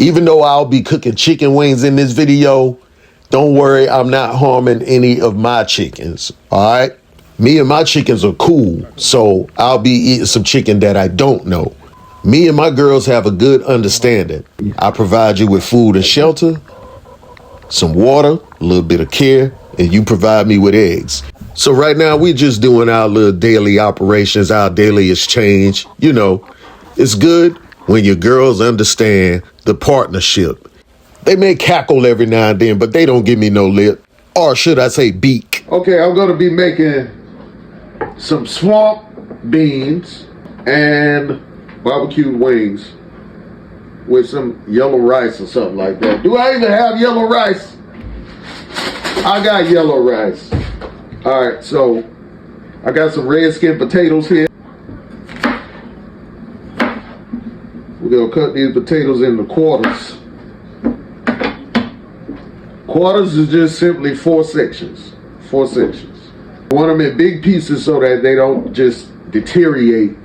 Even though I'll be cooking chicken wings in this video, don't worry, I'm not harming any of my chickens, all right? Me and my chickens are cool, so I'll be eating some chicken that I don't know. Me and my girls have a good understanding. I provide you with food and shelter, some water, a little bit of care, and you provide me with eggs. So right now, we're just doing our little daily operations, our daily exchange. You know, it's good when your girls understand the partnership. They may cackle every now and then, but they don't give me no lip. Or should I say beak. Okay, I'm going to be making some swamp beans and barbecued wings with some yellow rice or something like that. Do I even have yellow rice? I got yellow rice. All right, so I got some red skin potatoes here. We're gonna cut these potatoes into quarters. Quarters is just simply 4 sections. 4 sections. I want them in big pieces so that they don't just deteriorate.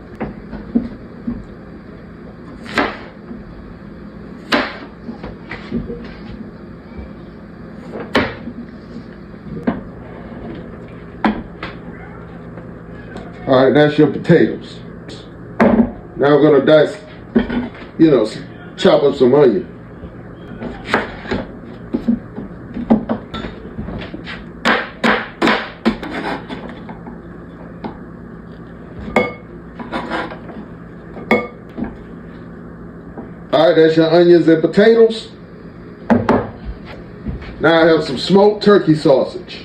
All right, that's your potatoes. Now we're gonna dice, chop up some onion. All right, that's your onions and potatoes. Now I have some smoked turkey sausage.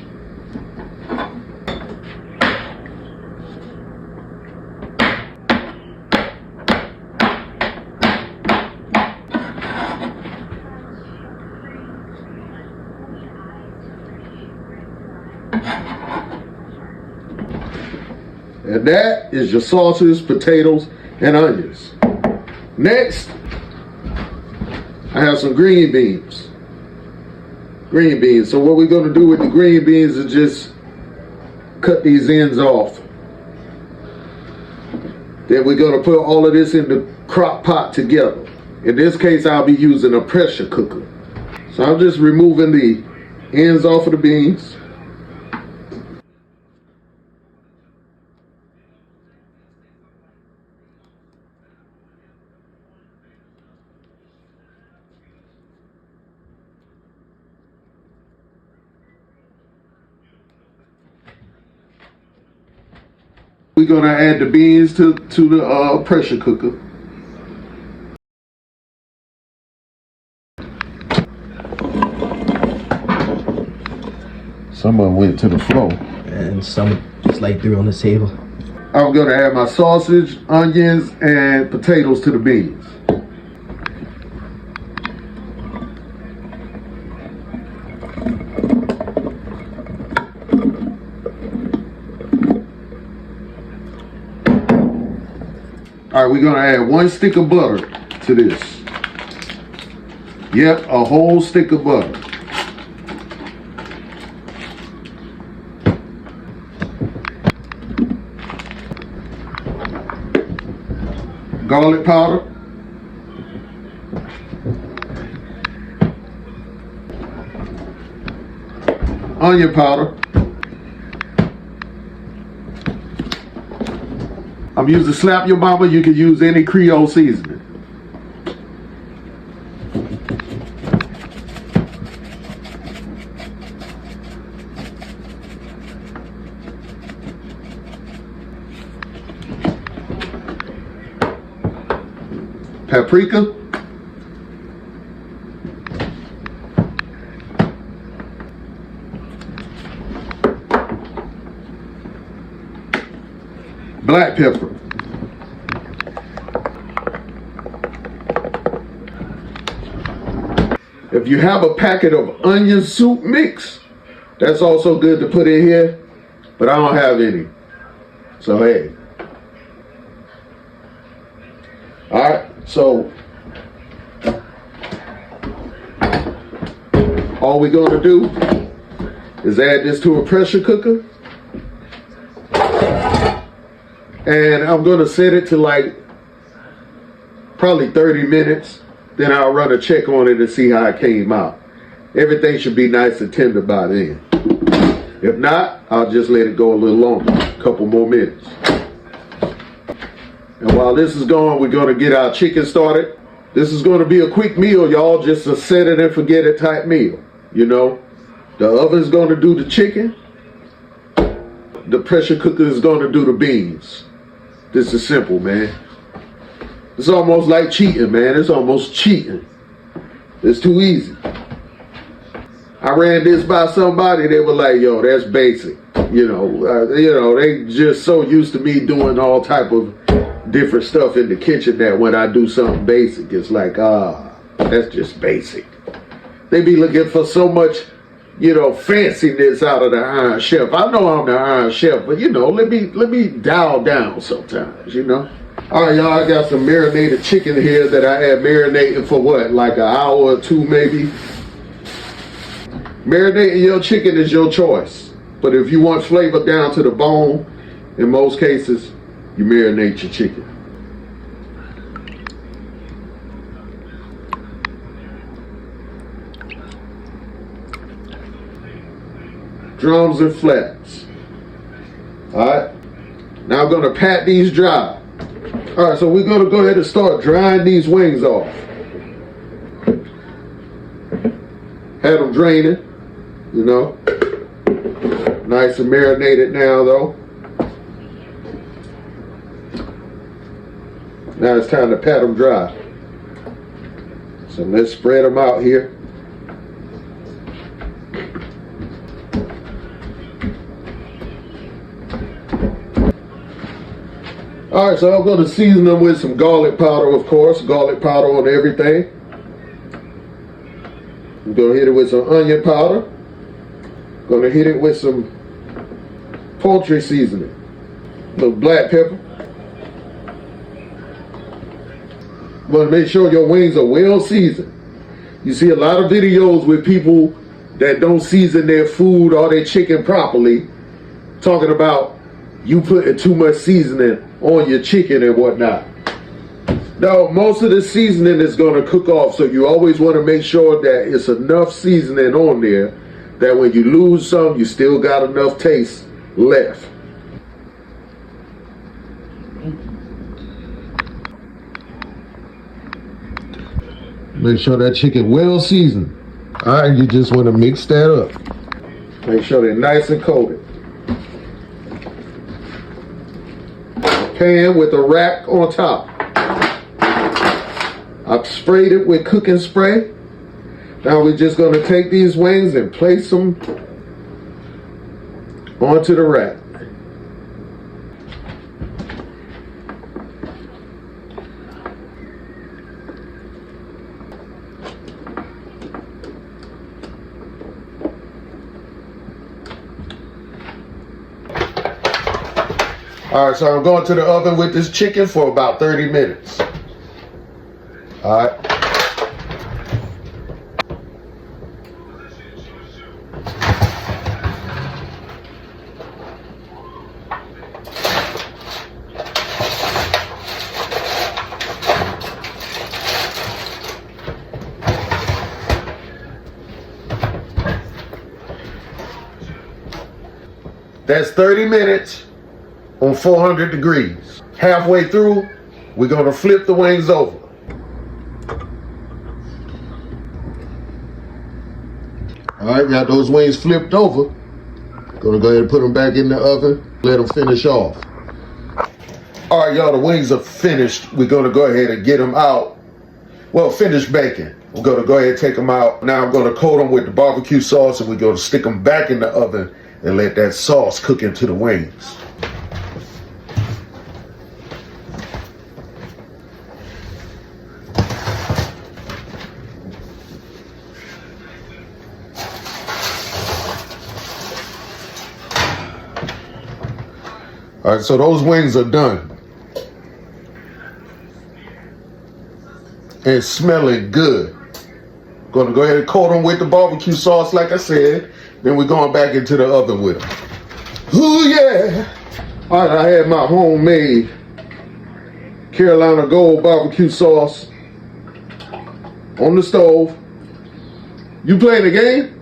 And that is your sausage, potatoes, and onions. Next, I have some green beans. Green beans. So what we're going to do with the green beans is just cut these ends off. Then we're going to put all of this in the crock pot together. In this case, I'll be using a pressure cooker. So I'm just removing the ends off of the beans. We're going to add the beans to the pressure cooker. Some of them went to the floor. And some just like threw on the table. I'm going to add my sausage, onions, and potatoes to the beans. All right, we're going to add 1 stick of butter to this. Yep, a whole stick of butter. Garlic powder. Onion powder. I'm using Slap Your Mama. You can use any Creole seasoning. Paprika. Black pepper. If you have a packet of onion soup mix, that's also good to put in here, but I don't have any. So hey. All right, so all we're gonna do is add this to a pressure cooker. And I'm gonna set it to like probably 30 minutes. then I'll run a check on it and see how it came out. Everything should be nice and tender by then. If not, I'll just let it go a little longer, a couple more minutes. And while this is going, we're going to get our chicken started. This is going to be a quick meal, y'all, just a set it and forget it type meal. You know, the oven's going to do the chicken. The pressure cooker is going to do the beans. This is simple, man. It's almost like cheating, man. It's almost cheating. It's too easy. I ran this by somebody, they were like, yo, that's basic. You know, they just so used to me doing all type of different stuff in the kitchen that when I do something basic, it's like, that's just basic. They be looking for so much, you know, fanciness out of the Iron Chef. I know I'm the Iron Chef, but you know, let me dial down sometimes, you know. All right, y'all, I got some marinated chicken here that I had marinating for what, like an hour or two maybe. Marinating your chicken is your choice. But if you want flavor down to the bone, in most cases, you marinate your chicken. Drums and flats. All right. Now I'm going to pat these dry. All right, so we're going to go ahead and start drying these wings off. Had them draining. You know, nice and marinated now though. Now it's time to pat them dry. So let's spread them out here. All right, so I'm going to season them with some garlic powder, of course. Garlic powder on everything. I'm going to hit it with some onion powder. Gonna hit it with some poultry seasoning, a little black pepper. Gonna make sure your wings are well seasoned. You see a lot of videos with people that don't season their food or their chicken properly, talking about you putting too much seasoning on your chicken and whatnot. Now, most of the seasoning is gonna cook off, so you always wanna make sure that it's enough seasoning on there that when you lose some, you still got enough taste left. Make sure that chicken well seasoned. All right, you just want to mix that up. Make sure they're nice and coated. A pan with a rack on top. I've sprayed it with cooking spray. Now we're just going to take these wings and place them onto the rack. All right, so I'm going to the oven with this chicken for about 30 minutes. All right. That's 30 minutes on 400 degrees. Halfway through, we're gonna flip the wings over. All right, got those wings flipped over. Gonna go ahead and put them back in the oven, let them finish off. All right, y'all, the wings are finished. We're gonna go ahead and get them out. Well, finished baking. We're gonna go ahead and take them out. Now I'm gonna coat them with the barbecue sauce and we're gonna stick them back in the oven and let that sauce cook into the wings. All right, so those wings are done. And smelling good. Gonna go ahead and coat them with the barbecue sauce like I said. Then we're going back into the oven with them. Ooh, yeah. All right, I had my homemade Carolina Gold barbecue sauce. on the stove. You playing the game?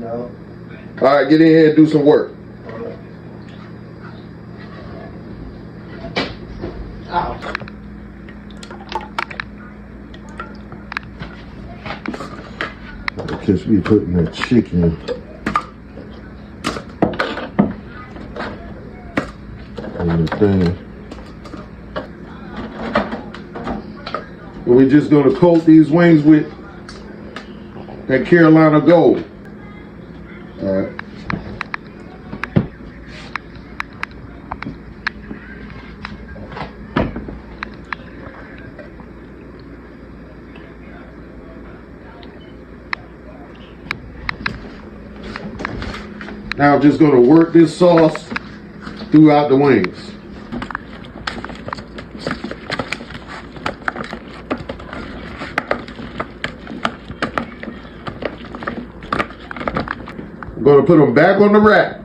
No. All right, get in here and do some work. Ow. Because we putting that chicken in the thing. We're just gonna coat these wings with that Carolina Gold. All right. Now I'm just going to work this sauce throughout the wings. I'm going to put them back on the rack.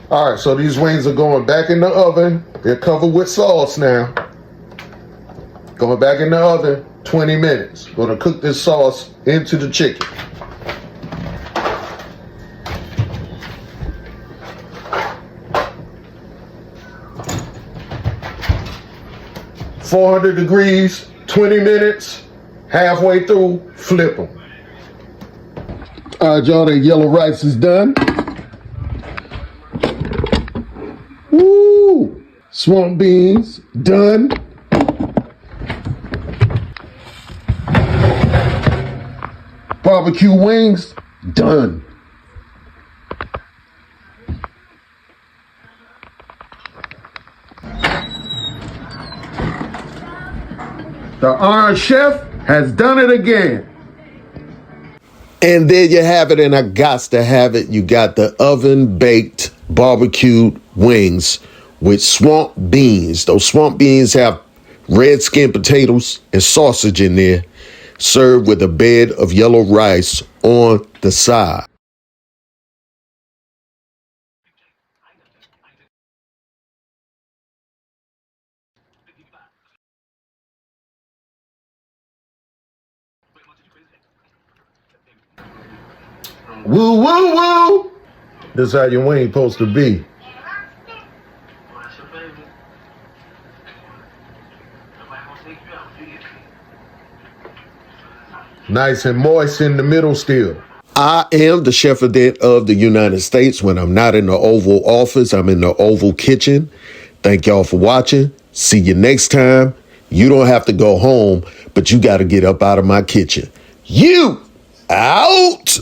All right, so these wings are going back in the oven. They're covered with sauce now. Going back in the oven, 20 minutes. Going to cook this sauce into the chicken. $400 degrees, 20 minutes. Halfway through, flip them. All right, y'all, that yellow rice is done. Woo! Swamp beans, done. Barbecue wings, done. The Iron Chef has done it again. And there you have it, and I gots to have it. You got the oven-baked barbecued wings with swamp beans. Those swamp beans have red skin potatoes and sausage in there, served with a bed of yellow rice on the side. Woo, woo, woo! This is how your wing supposed to be. Nice and moist in the middle still. I am the chef-a-dent of the United States. When I'm not in the Oval Office, I'm in the Oval Kitchen. Thank y'all for watching. See you next time. You don't have to go home, but you got to get up out of my kitchen. You out!